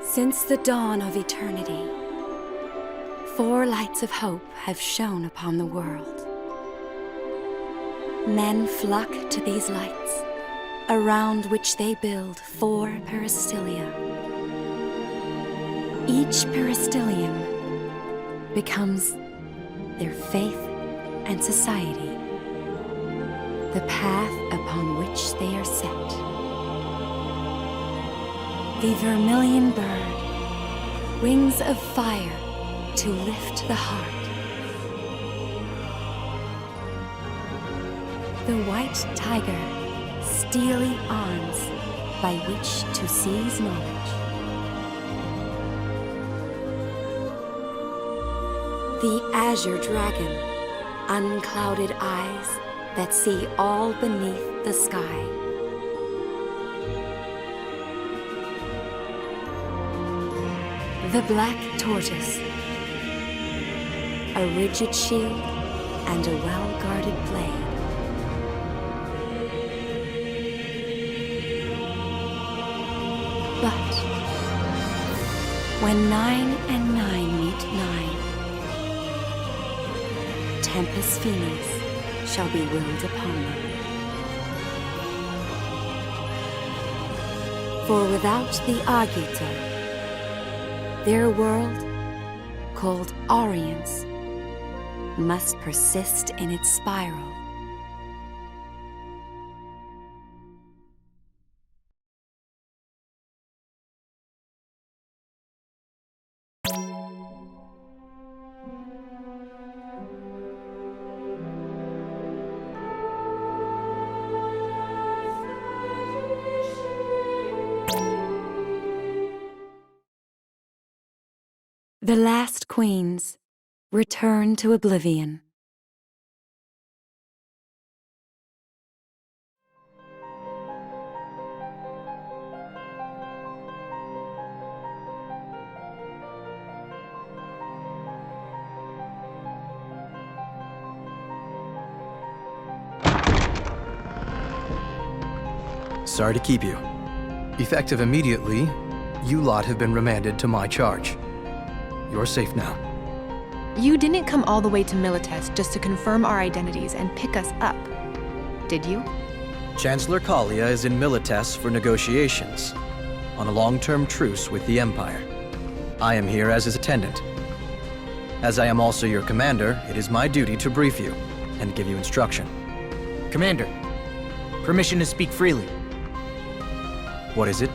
Since the dawn of eternity, 4 lights of hope have shone upon the world. Men flock to these lights, around which they build 4 peristylia. Each peristylium becomes their faith and society, the path upon which they are set. The vermilion bird, wings of fire to lift the heart. The white tiger, steely arms by which to seize knowledge. The azure dragon, unclouded eyes that see all beneath the sky. The black tortoise, a rigid shield and a well-guarded blade. But when 9 and 9 meet 9, Tempest Finis shall be willed upon them. For without the Agita, their world, called Orience, must persist in its spiral. The last queens return to oblivion. Sorry to keep you. Effective immediately, you lot have been remanded to my charge. You're safe now. You didn't come all the way to Milites just to confirm our identities and pick us up, did you? Chancellor Kalia is in Milites for negotiations, on a long-term truce with the Empire. I am here as his attendant. As I am also your commander, it is my duty to brief you and give you instruction. Commander, permission to speak freely. What is it?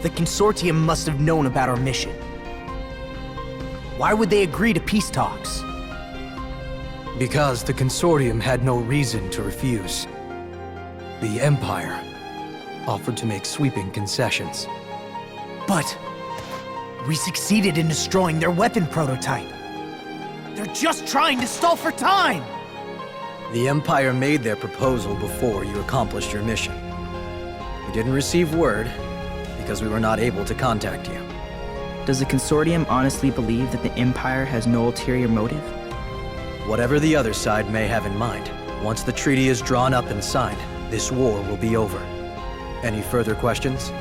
The Consortium must have known about our mission. Why would they agree to peace talks? Because the Consortium had no reason to refuse. The Empire offered to make sweeping concessions. But we succeeded in destroying their weapon prototype. They're just trying to stall for time! The Empire made their proposal before you accomplished your mission. You didn't receive word because we were not able to contact you. Does the Consortium honestly believe that the Empire has no ulterior motive? Whatever the other side may have in mind, once the treaty is drawn up and signed, this war will be over. Any further questions?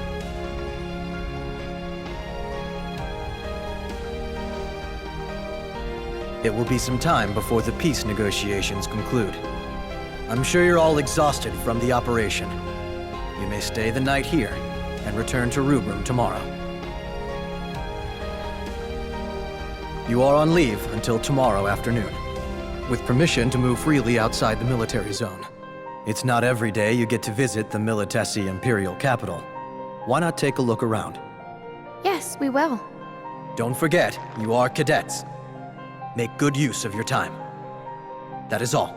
It will be some time before the peace negotiations conclude. I'm sure you're all exhausted from the operation. You may stay the night here and return to Rubrum tomorrow. You are on leave until tomorrow afternoon, with permission to move freely outside the military zone. It's not every day you get to visit the Militesi Imperial capital. Why not take a look around? Yes, we will. Don't forget, you are cadets. Make good use of your time. That is all.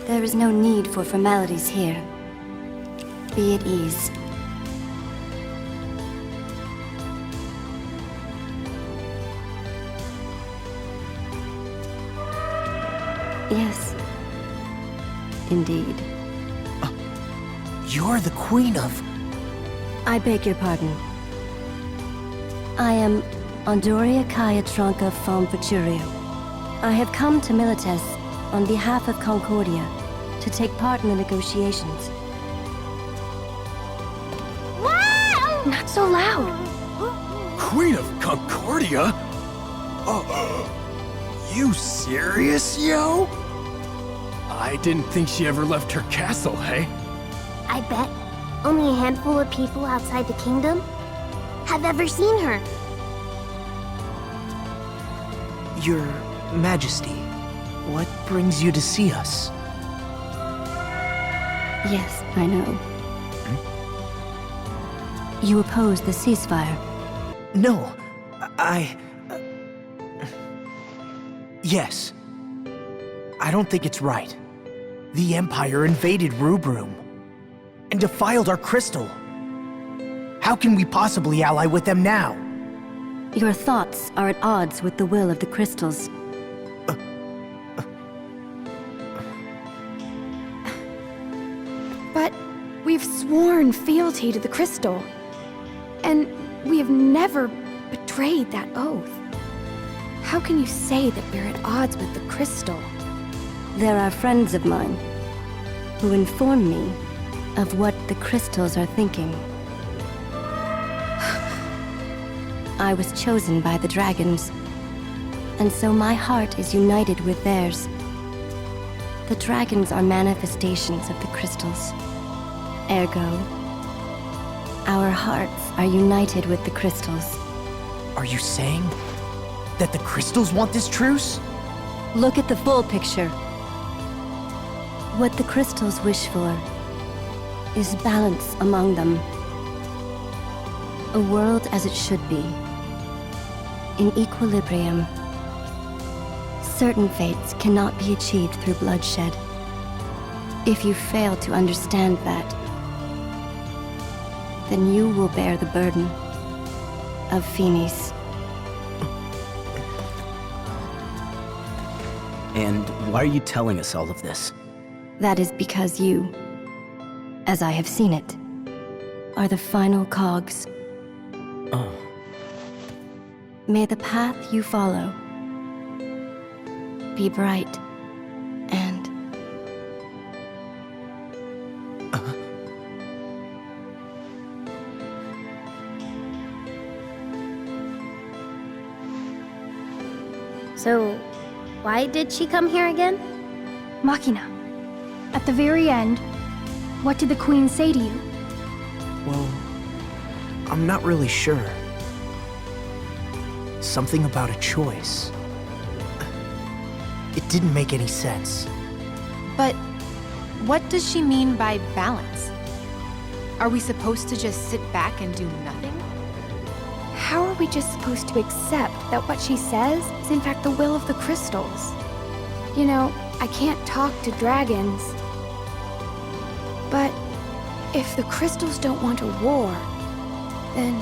There is no need for formalities here. Be at ease. Yes. Indeed. You're the queen of... I beg your pardon. I am Andoria Kaya Tronka from Vachurio. I have come to Milites on behalf of Concordia to take part in the negotiations. Wow! Not so loud. Queen of Concordia? You serious, yo? I didn't think she ever left her castle, hey? I bet only a handful of people outside the kingdom have ever seen her. Your Majesty, what brings you to see us? Yes, I know. You oppose the ceasefire. No, Yes. I don't think it's right. The Empire invaded Rubrum and defiled our crystal. How can we possibly ally with them now? Your thoughts are at odds with the will of the crystals. But we've sworn fealty to the crystal. And we have never betrayed that oath. How can you say that we're at odds with the crystal? There are friends of mine who inform me of what the crystals are thinking. I was chosen by the dragons, and so my heart is united with theirs. The dragons are manifestations of the crystals. Ergo, our hearts are united with the crystals. Are you saying that the crystals want this truce? Look at the full picture. What the crystals wish for is balance among them. A world as it should be, in equilibrium. Certain fates cannot be achieved through bloodshed. If you fail to understand that, then you will bear the burden of Finis. And why are you telling us all of this? That is because you, as I have seen it, are the final cogs. Oh. May the path you follow be bright and... So, why did she come here again? Machina, at the very end, what did the Queen say to you? Well, I'm not really sure. Something about a choice. It didn't make any sense. But what does she mean by balance? Are we supposed to just sit back and do nothing? How are we just supposed to accept that what she says is in fact the will of the crystals? You know, I can't talk to dragons. But if the crystals don't want a war, then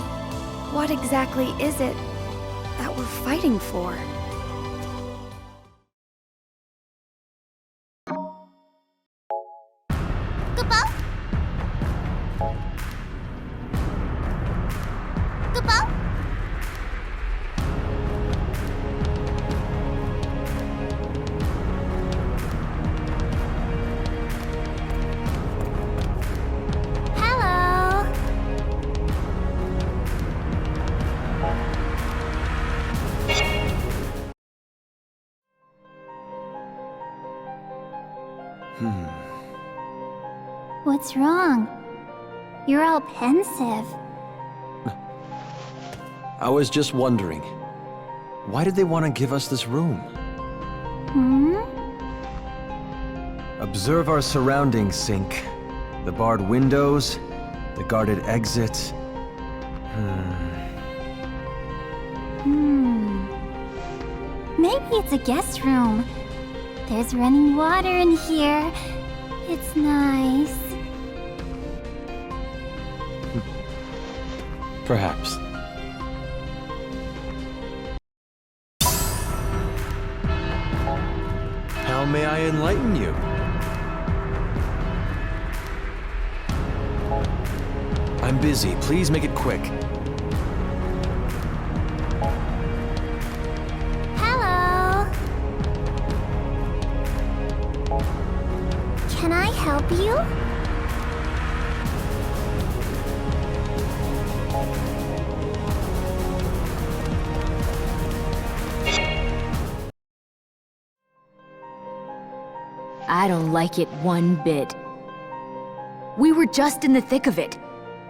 what exactly is it that we're fighting for? Goodbye. Goodbye. Hello. What's wrong? You're all pensive. I was just wondering, why did they want to give us this room? Observe our surroundings, Sync. The barred windows, the guarded exits. Maybe it's a guest room. There's running water in here, It's nice. Perhaps. How may I enlighten you? I'm busy. Please make it quick. Hello. Can I help you? I don't like it one bit. We were just in the thick of it,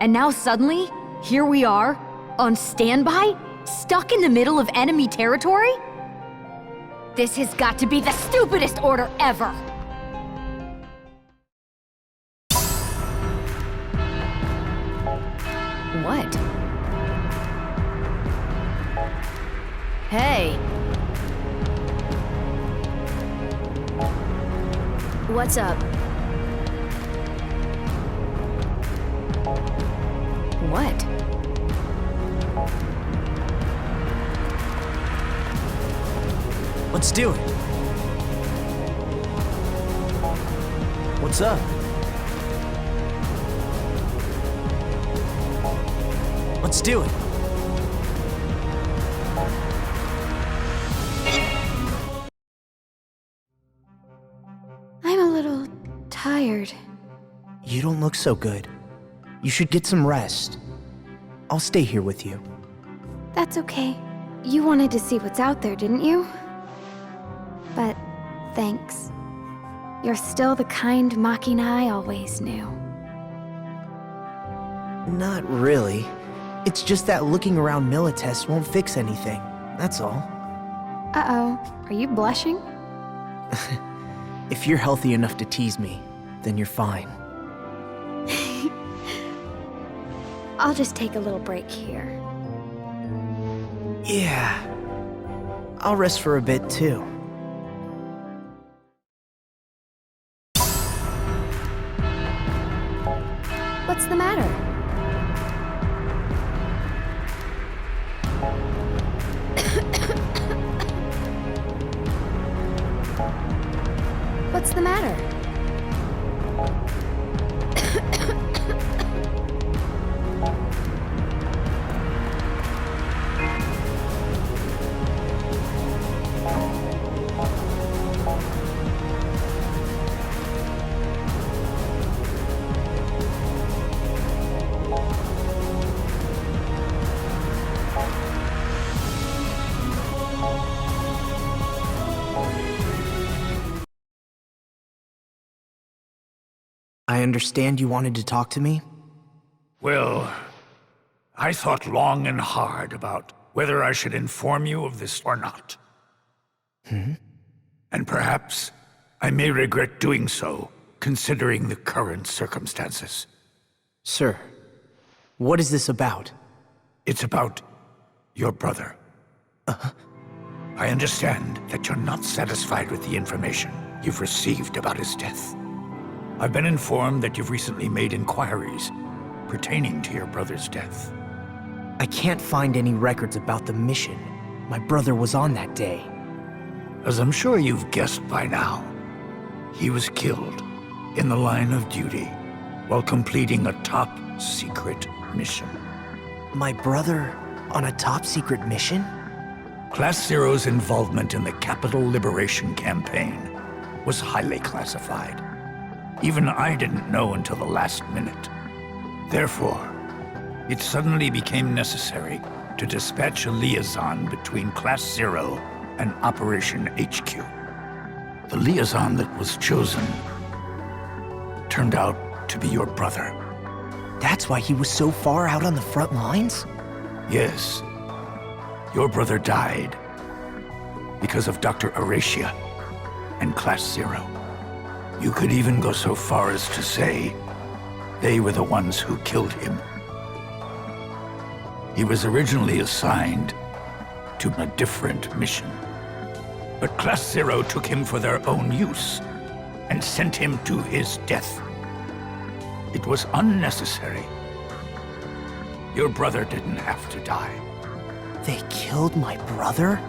and now suddenly, here we are, on standby, stuck in the middle of enemy territory? This has got to be the stupidest order ever! What? Hey. What's up? What? Let's do it. What's up? Let's do it. I'm a little tired. You don't look so good. You should get some rest. I'll stay here with you. That's okay. You wanted to see what's out there, didn't you? But thanks. You're still the kind Machina I always knew. Not really. It's just that looking around Milites won't fix anything. That's all. Uh-oh. Are you blushing? If you're healthy enough to tease me, then you're fine. I'll just take a little break here. Yeah. I'll rest for a bit, too. What's the matter? What's the matter? I understand you wanted to talk to me? Well, I thought long and hard about whether I should inform you of this or not. And perhaps I may regret doing so, considering the current circumstances. Sir, what is this about? It's about your brother. I understand that you're not satisfied with the information you've received about his death. I've been informed that you've recently made inquiries pertaining to your brother's death. I can't find any records about the mission my brother was on that day. As I'm sure you've guessed by now, he was killed in the line of duty while completing a top-secret mission. My brother on a top-secret mission? Class Zero's involvement in the Capital Liberation Campaign was highly classified. Even I didn't know until the last minute. Therefore, it suddenly became necessary to dispatch a liaison between Class Zero and Operation HQ. The liaison that was chosen turned out to be your brother. That's why he was so far out on the front lines? Yes. Your brother died because of Dr. Aracia and Class Zero. You could even go so far as to say they were the ones who killed him. He was originally assigned to a different mission. But Class Zero took him for their own use and sent him to his death. It was unnecessary. Your brother didn't have to die. They killed my brother?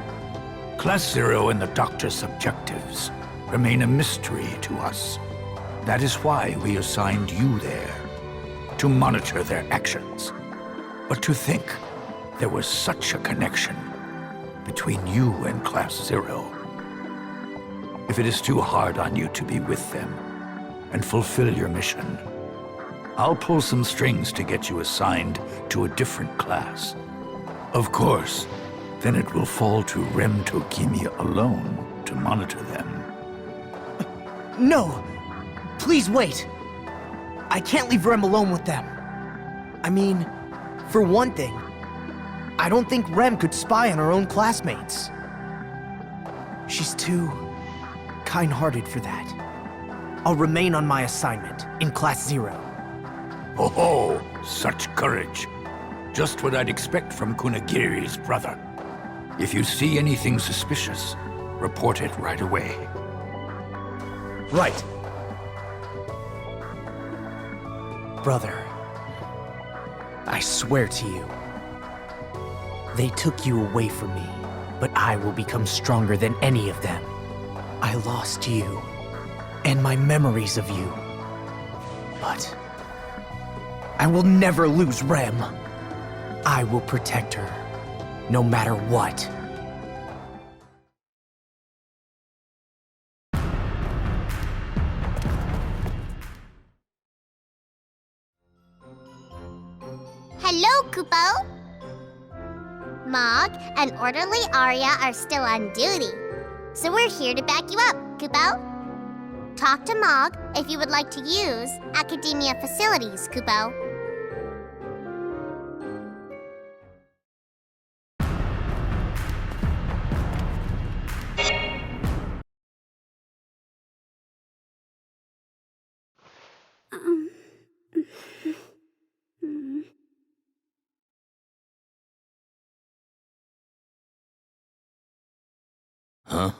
Class Zero and the Doctor's objectives remain a mystery to us. That is why we assigned you there, to monitor their actions. But to think there was such a connection between you and Class Zero. If it is too hard on you to be with them and fulfill your mission, I'll pull some strings to get you assigned to a different class. Of course, then it will fall to Rem Tokimi alone to monitor them. No! Please wait! I can't leave Rem alone with them. I mean, for one thing, I don't think Rem could spy on her own classmates. She's too kind-hearted for that. I'll remain on my assignment in Class Zero. Oh, such courage. Just what I'd expect from Kunagiri's brother. If you see anything suspicious, report it right away. Right. Brother, I swear to you, they took you away from me, but I will become stronger than any of them. I lost you, and my memories of you. But I will never lose Rem. I will protect her, no matter what. Hello, Kupo! Mog and Orderly Arya are still on duty, so we're here to back you up, Kupo. Talk to Mog if you would like to use Academia facilities, Kupo. Huh?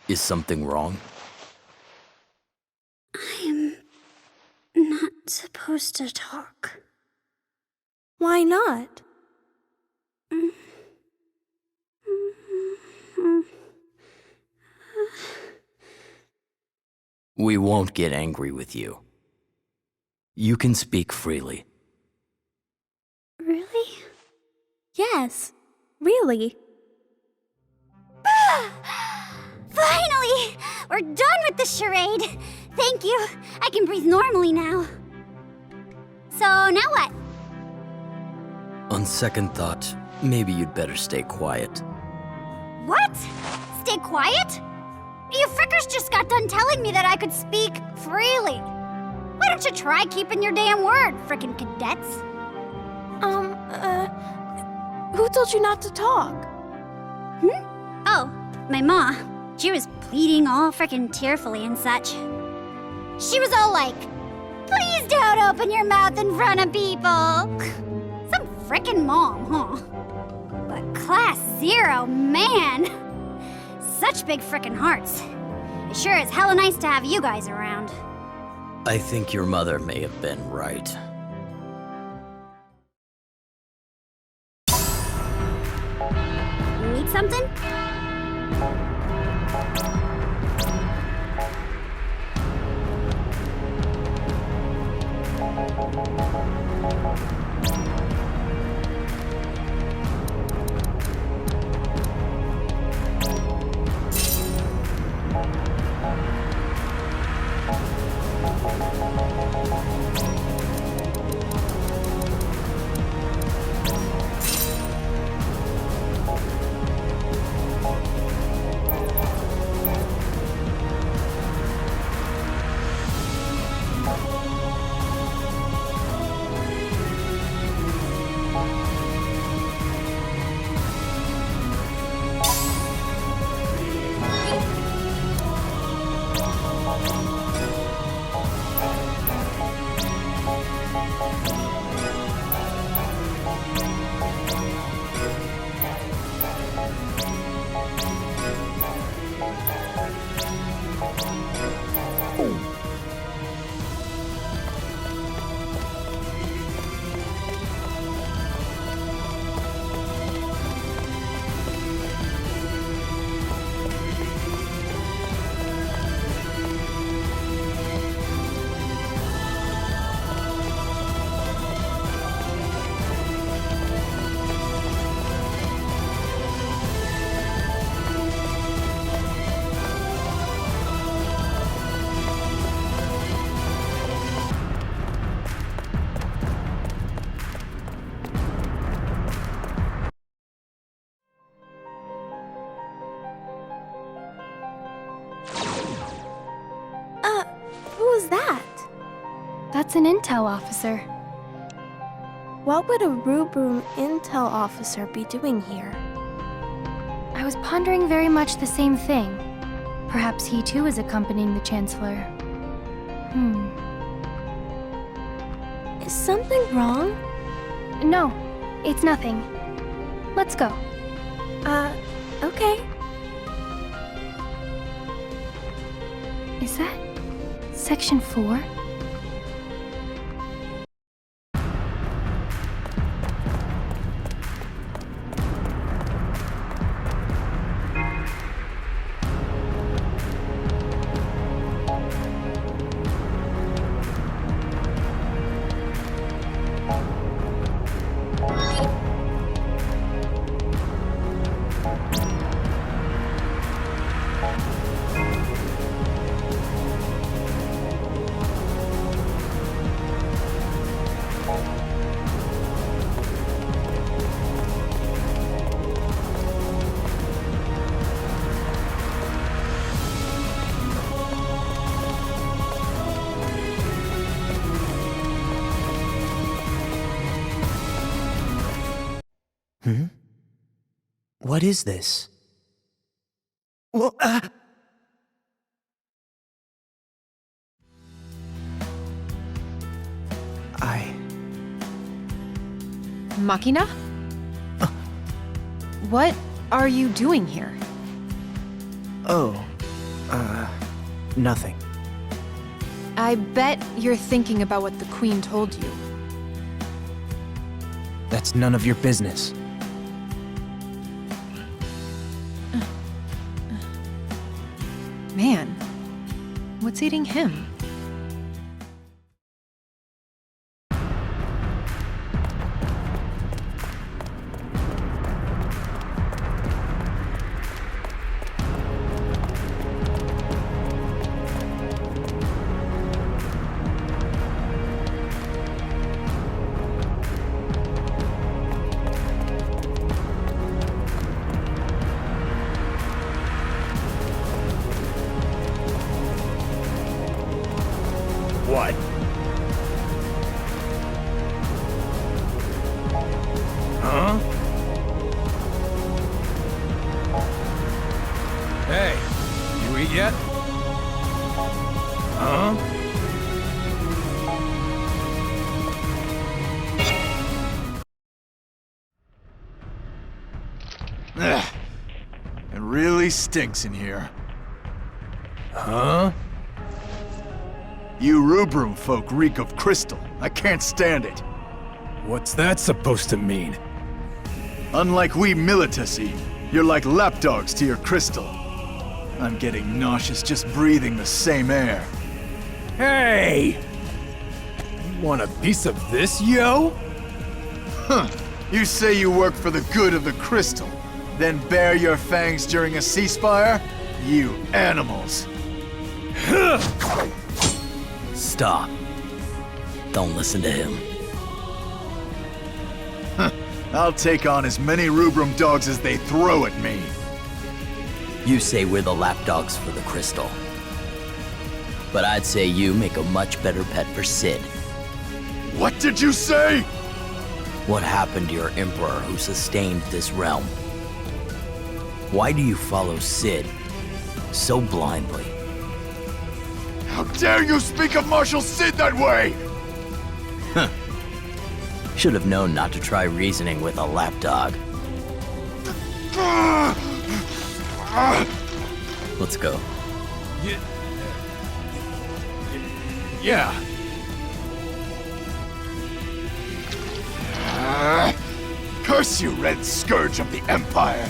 Is something wrong? I'm not supposed to talk. Why not? We won't get angry with you. You can speak freely. Really? Yes, really. Finally! We're done with the charade! Thank you. I can breathe normally now. So, now what? On second thought, maybe you'd better stay quiet. What? Stay quiet? You frickers just got done telling me that I could speak freely. Why don't you try keeping your damn word, frickin' cadets? Who told you not to talk? Oh, my ma. She was pleading all frickin' tearfully and such. She was all like, please don't open your mouth in front of people. Some frickin' mom, huh? But Class Zero, man! Such big frickin' hearts. It sure is hella nice to have you guys around. I think your mother may have been right. Need something? That's an intel officer. What would a Rubrum intel officer be doing here? I was pondering very much the same thing. Perhaps he too is accompanying the Chancellor. Is something wrong? No, it's nothing. Let's go. Okay. Is that Section 4? What is this? Well, Machina? What are you doing here? Nothing. I bet you're thinking about what the Queen told you. That's none of your business. Man, what's eating him? What? Huh? Hey, you eat yet? Huh? Ugh. It really stinks in here. Huh? You Rubrum folk reek of crystal. I can't stand it. What's that supposed to mean? Unlike we Militasi, you're like lapdogs to your crystal. I'm getting nauseous just breathing the same air. Hey! You want a piece of this, yo? Huh. You say you work for the good of the crystal, then bare your fangs during a ceasefire? You animals. Stop. Don't listen to him. I'll take on as many Rubrum dogs as they throw at me. You say we're the lapdogs for the crystal. But I'd say you make a much better pet for Sid. What did you say? What happened to your emperor who sustained this realm? Why do you follow Sid so blindly? How dare you speak of Marshal Sid that way? Huh. Should have known not to try reasoning with a lapdog. Let's go. Yeah. Curse you, Red Scourge of the Empire!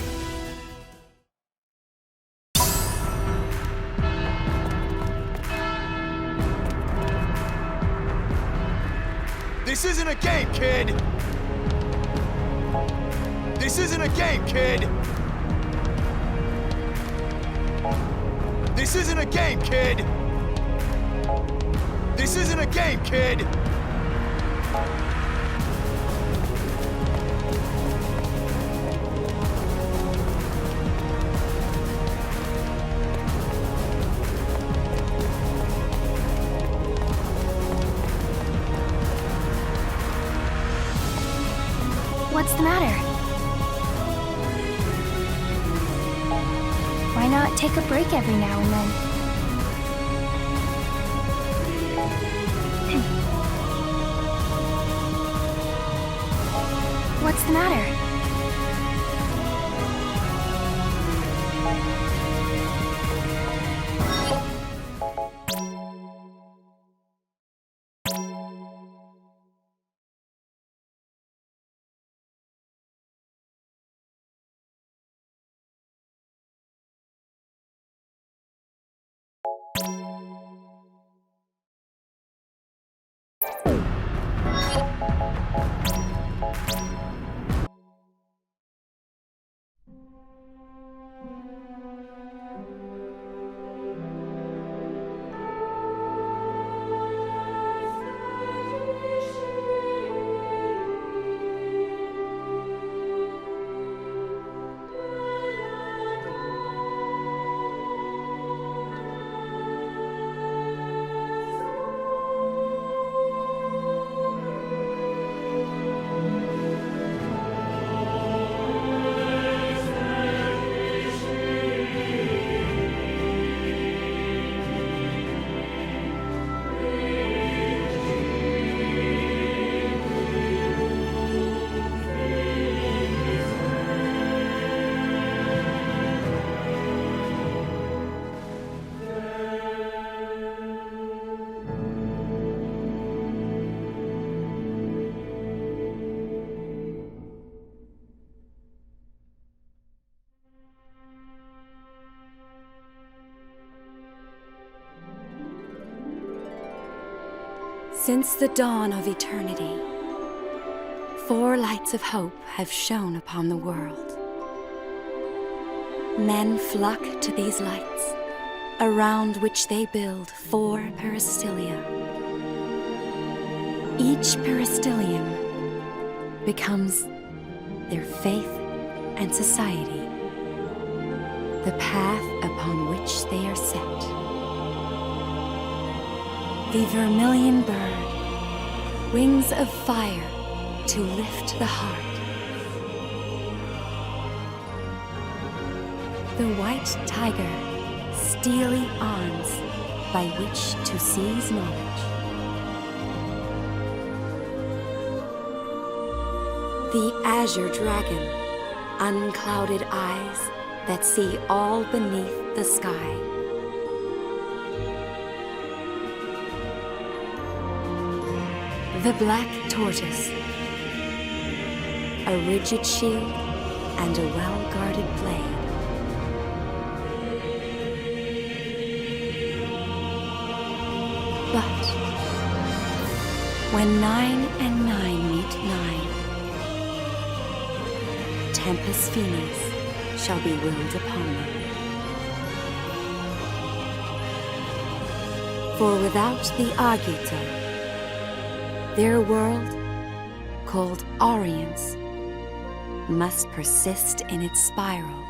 This isn't a game, kid! This isn't a game, kid! This isn't a game, kid! This isn't a game, kid! What's the matter? Why not take a break every now and then? What's the matter? Since the dawn of eternity, 4 lights of hope have shone upon the world. Men flock to these lights, around which they build 4 peristylia. Each peristyllium becomes their faith and society, the path upon which they are set. The vermilion bird, wings of fire to lift the heart. The white tiger, steely arms by which to seize knowledge. The azure dragon, unclouded eyes that see all beneath the sky. The black tortoise, a rigid shield and a well-guarded blade. But when 9 and 9 meet 9, Tempus Finis shall be willed upon them. For without the Agito, their world, called Orience, must persist in its spiral